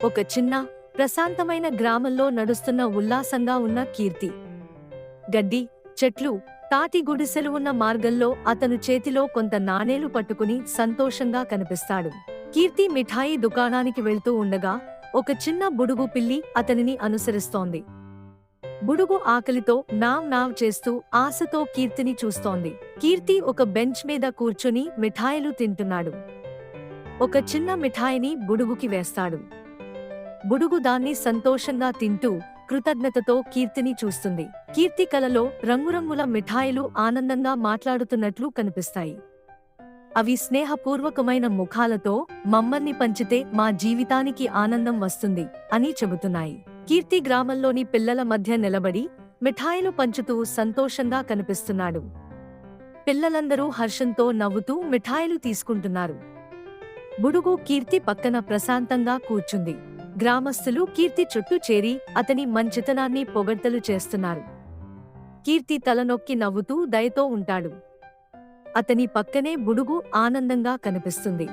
ఒక చిన్న ప్రశాంతమైన గ్రామంలో నడుస్తున్న ఉల్లాసంగా ఉన్న కీర్తి. గడ్డి, చెట్లు, తాటి గుడిసెలు ఉన్న మార్గంలో అతను చేతిలో కొంత నాణేలు పట్టుకుని సంతోషంగా కనిపిస్తాడు. కీర్తి మిఠాయి దుకాణానికి వెళ్తూ ఉండగా ఒక చిన్న బుడుగు పిల్లి అతనిని అనుసరిస్తోంది. బుడుగు ఆకలితో నావ్ నావ్ చేస్తూ ఆశతో కీర్తిని చూస్తోంది. కీర్తి ఒక బెంచ్ మీద కూర్చుని మిఠాయిలు తింటున్నాడు. ఒక చిన్న మిఠాయిని బుడుగుకి వేస్తాడు. బుడుగు దాన్ని సంతోషంగా తింటూ కృతజ్ఞతతో కీర్తిని చూస్తుంది. కీర్తి కలలో రంగురంగుల మిఠాయిలు ఆనందంగా మాట్లాడుతున్నట్లు కనిపిస్తాయి. అవి స్నేహపూర్వకమైన ముఖాలతో మమ్మల్ని పంచితే మా జీవితానికి ఆనందం వస్తుంది అని చెబుతున్నాయి. కీర్తి గ్రామంలోని పిల్లల మధ్య నిలబడి మిఠాయిలు పంచుతూ సంతోషంగా కనిపిస్తున్నాడు. పిల్లలందరూ హర్షంతో నవ్వుతూ మిఠాయిలు తీసుకుంటున్నారు. బుడుగు కీర్తి పక్కన ప్రశాంతంగా కూర్చుంది. గ్రామస్తులు కీర్తి చుట్టూ చేరి అతని మంచితనాన్ని పొగడ్తలు చేస్తున్నారు. కీర్తి తలనొక్కి నవ్వుతూ దయతో ఉంటాడు. అతని పక్కనే బుడుగు ఆనందంగా కనిపిస్తుంది.